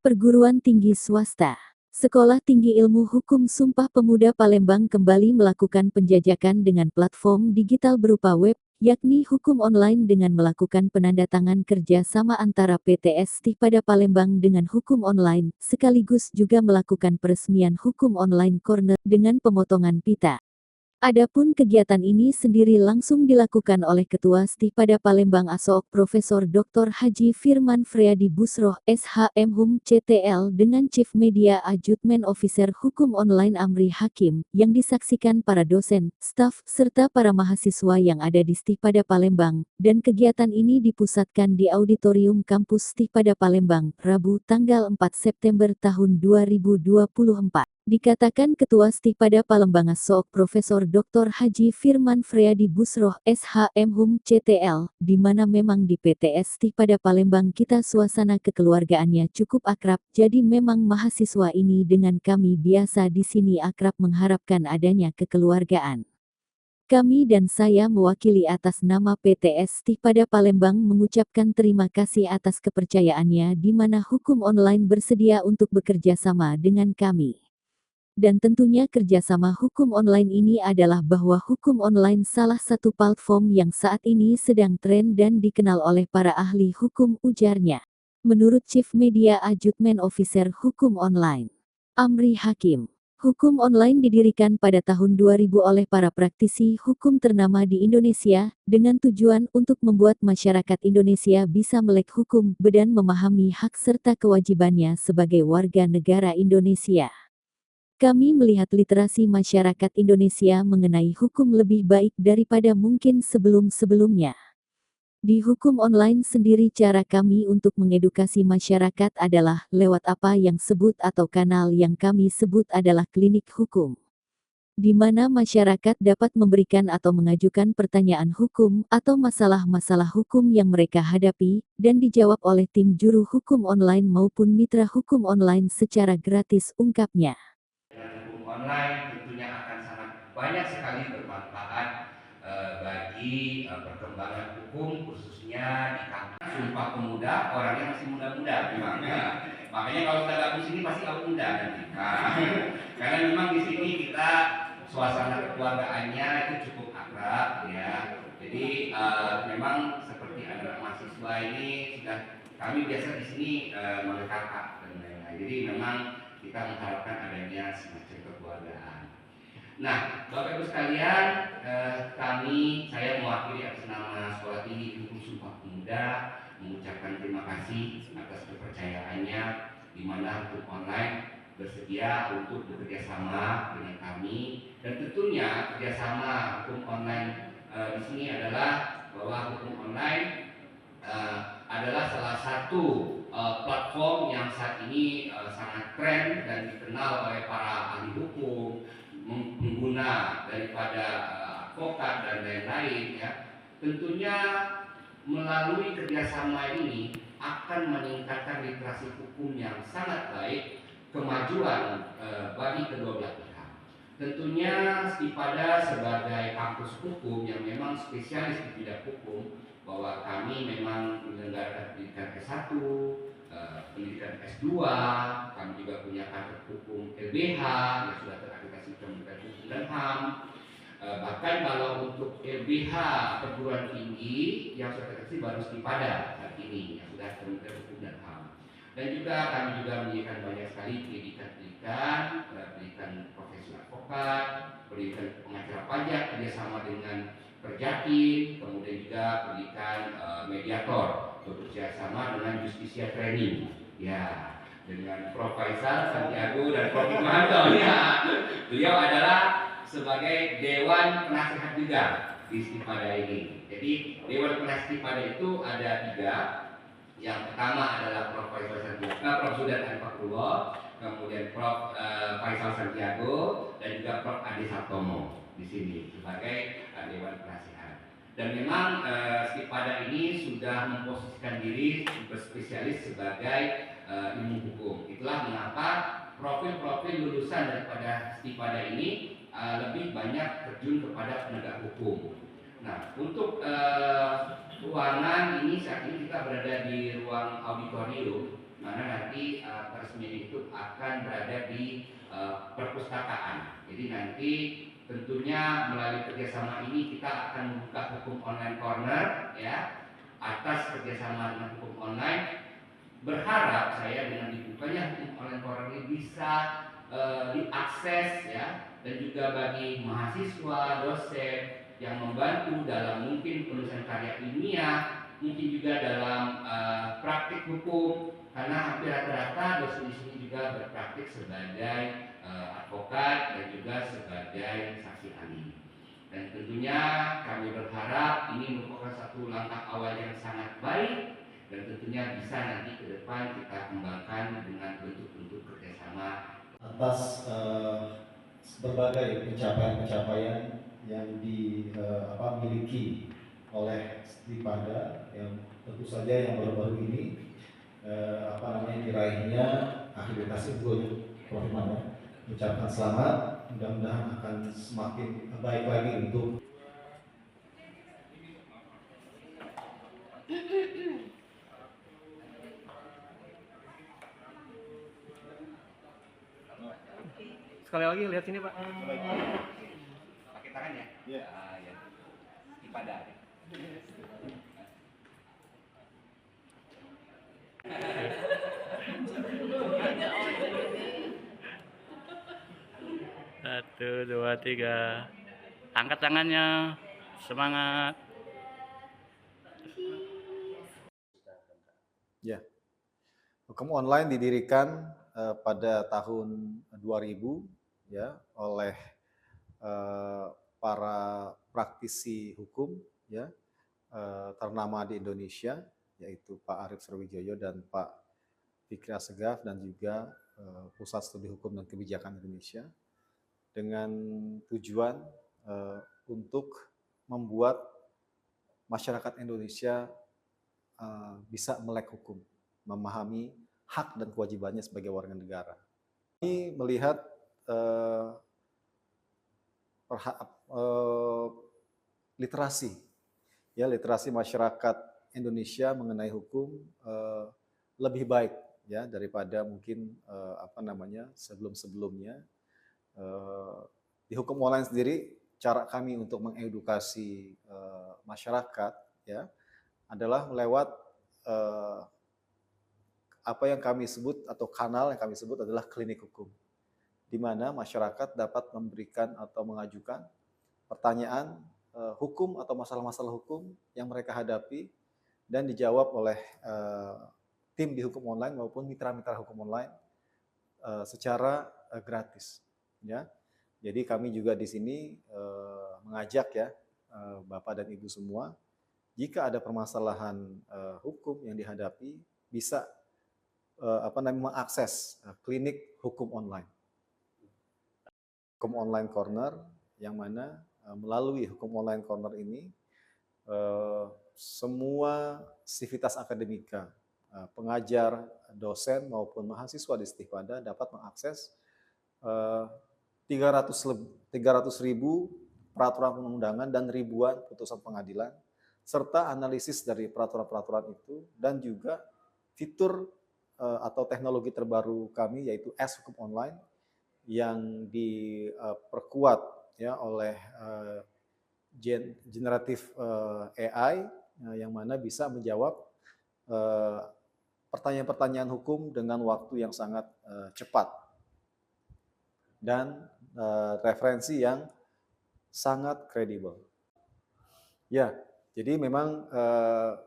Perguruan tinggi swasta. Sekolah Tinggi Ilmu Hukum Sumpah Pemuda Palembang kembali melakukan penjajakan dengan platform digital berupa web, yakni hukum online dengan melakukan penandatangan kerja sama antara PTS Pada Palembang dengan hukum online, sekaligus juga melakukan peresmian hukum online corner dengan pemotongan pita. Adapun kegiatan ini sendiri langsung dilakukan oleh Ketua Pada Palembang Asook Profesor Dr. Haji Firman Friadi Busroh SHM Hum CTL dengan Chief Media Adjustment Officer Hukum Online Amri Hakim, yang disaksikan para dosen, staf, serta para mahasiswa yang ada di Pada Palembang, dan kegiatan ini dipusatkan di Auditorium Kampus Pada Palembang, Rabu tanggal 4 September tahun 2024. Dikatakan Ketua Pada Palembang Asook Profesor Dr. Haji Firman Friadi Busroh SHM Hum CTL, di mana memang di PTS Pada Palembang kita suasana kekeluargaannya cukup akrab, jadi memang mahasiswa ini dengan kami biasa di sini akrab mengharapkan adanya kekeluargaan. Kami dan saya mewakili atas nama PTS Pada Palembang mengucapkan terima kasih atas kepercayaannya di mana hukum online bersedia untuk bekerja sama dengan kami. Dan tentunya kerjasama hukum online ini adalah bahwa hukum online salah satu platform yang saat ini sedang tren dan dikenal oleh para ahli hukum, ujarnya. Menurut Chief Media Adjustment Officer Hukum Online, Amri Hakim, hukum online didirikan pada tahun 2000 oleh para praktisi hukum ternama di Indonesia, dengan tujuan untuk membuat masyarakat Indonesia bisa melek hukum dan memahami hak serta kewajibannya sebagai warga negara Indonesia. Kami melihat literasi masyarakat Indonesia mengenai hukum lebih baik daripada mungkin sebelum-sebelumnya. Di hukum online sendiri cara kami untuk mengedukasi masyarakat adalah lewat apa yang sebut atau kanal yang kami sebut adalah klinik hukum. Di mana masyarakat dapat memberikan atau mengajukan pertanyaan hukum atau masalah-masalah hukum yang mereka hadapi, dan dijawab oleh tim juru hukum online maupun mitra hukum online secara gratis, ungkapnya. Hukum online tentunya akan sangat banyak sekali bermanfaat bagi perkembangan hukum khususnya di kampus Sumpah Pemuda, orangnya masih muda-muda memang ya. Makanya kalau kita gabung sini pasti awet muda nanti. Karena memang di sini kita suasana kekeluargaannya itu cukup akrab ya. Jadi memang seperti anak mahasiswa ini sudah kami biasa di sini manggil kakak dan lain-lain. Jadi memang kita mengharapkan adanya semacam kekeluargaan. Nah, Bapak Ibu sekalian, saya mewakili atas nama Sekolah Tinggi Hukum Sumpah Pemuda mengucapkan terima kasih atas kepercayaannya di mana hukum online bersedia untuk bekerja sama dengan kami, dan tentunya kerjasama hukum online di sini adalah bahwa hukum online adalah salah satu platform yang saat ini sangat keren dan dikenal oleh para ahli hukum, pengguna daripada advokat dan lain-lain ya. Tentunya melalui kerjasama ini akan meningkatkan literasi hukum yang sangat baik, kemajuan bagi kedua belah pihak. Tentunya Pada sebagai kampus hukum yang memang spesialis di bidang hukum, bahwa kami memang menyelenggarakan pendidikan S1, pendidikan S2, kami juga punya kantor hukum LBH yang sudah terakreditasi Kementerian Hukum dan HAM. Bahkan kalau untuk LBH perguruan tinggi yang sudah terakreditasi baru Pada saat ini yang sudah Kementerian Hukum dan HAM. Dan juga kami juga menyediakan banyak sekali pendidikan profesi advokat, pendidikan pengacara pajak kerjasama dengan Perjakin, kemudian juga pendidikan mediator bekerja sama dengan Justisia Training ya, dengan Prof. Faisal Santiago dan Prof. Hikmahanto ya. Beliau adalah sebagai Dewan Penasehat juga di Pada ini. Jadi Dewan Penasehat Pada itu ada 3. Yang pertama adalah Prof. Faisal Santiago, Prof. Zudan Al-Fakrullah, kemudian Prof. Faisal Santiago, dan juga Prof. Ade Sartomo di sini sebagai Dewan Penasehat. Dan memang Pada ini sudah memposisikan diri berspesialis sebagai ilmu hukum. Itulah mengapa profil-profil lulusan daripada Pada ini lebih banyak terjun kepada penegak hukum. Nah, untuk ruangan ini saat ini kita berada di ruang auditorium mana nanti peresmian itu akan berada di perpustakaan. Jadi nanti tentunya melalui kerjasama ini kita akan membuka hukum online corner ya, atas kerjasama dengan hukum online. Berharap saya dengan dibukanya hukum online corner ini bisa diakses ya, dan juga bagi mahasiswa, dosen yang membantu dalam mungkin penulisan karya ilmiah, mungkin juga dalam praktik hukum, karena hampir rata-rata dosen di sini juga berpraktik sebagai advokat dan juga sebagai saksi ahli. Dan tentunya kami berharap ini merupakan satu langkah awal yang sangat baik, dan tentunya bisa nanti ke depan kita kembangkan dengan bentuk-bentuk kerjasama atas berbagai pencapaian-pencapaian yang dimiliki oleh Stipada, yang tentu saja yang baru-baru ini diraihnya akreditasi unggul. Prof. Imam ucapkan selamat, mudah-mudahan akan semakin baik lagi untuk sekali lagi lihat sini Pak. pakai tangan ya. Iya. Ya. Ipada. Satu, dua, tiga. Angkat tangannya. Semangat. ya. Hukum online didirikan pada tahun 2000 ya oleh para praktisi hukum ya ternama di Indonesia, yaitu Pak Arief Sriwijoyo dan Pak Fikri Assegaf, dan juga Pusat Studi Hukum dan Kebijakan Indonesia, dengan tujuan untuk membuat masyarakat Indonesia bisa melek hukum, memahami hak dan kewajibannya sebagai warga negara. Ini melihat literasi masyarakat Indonesia mengenai hukum lebih baik ya daripada mungkin sebelum-sebelumnya. Di hukum online sendiri, cara kami untuk mengedukasi masyarakat ya adalah lewat apa yang kami sebut atau kanal yang kami sebut adalah klinik hukum, di mana masyarakat dapat memberikan atau mengajukan pertanyaan hukum atau masalah-masalah hukum yang mereka hadapi dan dijawab oleh tim di hukum online maupun mitra-mitra hukum online secara gratis ya. Jadi kami juga di sini mengajak ya Bapak dan Ibu semua, jika ada permasalahan hukum yang dihadapi, bisa mengakses klinik hukum online. Hukum online corner, yang mana melalui hukum online corner ini semua sivitas akademika, pengajar, dosen maupun mahasiswa di Stipada dapat mengakses 300.000 peraturan perundangan dan ribuan putusan pengadilan, serta analisis dari peraturan-peraturan itu, dan juga fitur atau teknologi terbaru kami, yaitu hukum online, yang diperkuat ya oleh generatif AI, yang mana bisa menjawab pertanyaan-pertanyaan hukum dengan waktu yang sangat cepat dan referensi yang sangat kredibel. Ya, jadi memang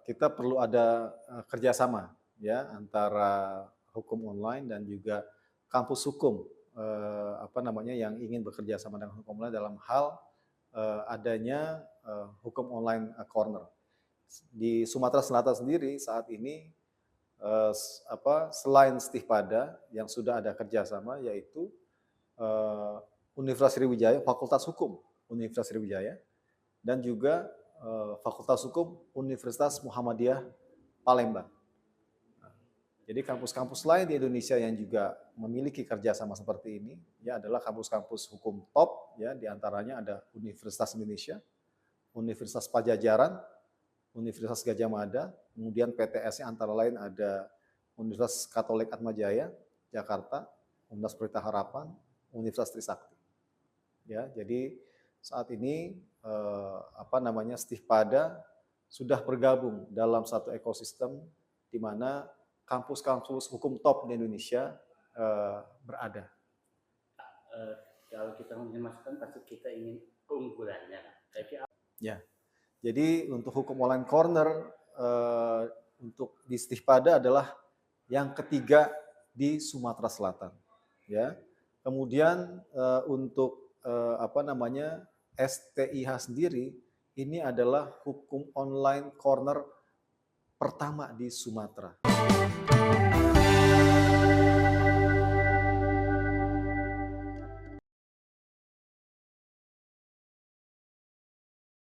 kita perlu ada kerjasama ya antara hukum online dan juga kampus hukum yang ingin bekerja sama dengan hukum online dalam hal adanya hukum online corner. Di Sumatera Selatan sendiri saat ini selain Stipada yang sudah ada kerjasama, yaitu Universitas Sriwijaya, Fakultas Hukum Universitas Sriwijaya, dan juga Fakultas Hukum Universitas Muhammadiyah Palembang. Jadi kampus-kampus lain di Indonesia yang juga memiliki kerjasama seperti ini ya adalah kampus-kampus hukum top ya, diantaranya ada Universitas Indonesia, Universitas Pajajaran, Universitas Gadjah Mada, kemudian PTS-nya antara lain ada Universitas Katolik Atmajaya, Jakarta, Universitas Pelita Harapan, Universitas Trisakti. Ya, jadi saat ini Stivpada sudah bergabung dalam satu ekosistem di mana kampus-kampus hukum top di Indonesia berada. Kalau kita ingin masukan pasti kita ingin keunggulannya. Ya, jadi untuk hukum online corner untuk di Stivpada adalah yang ketiga di Sumatera Selatan. Ya, kemudian untuk STIH sendiri ini adalah hukum online corner pertama di Sumatera.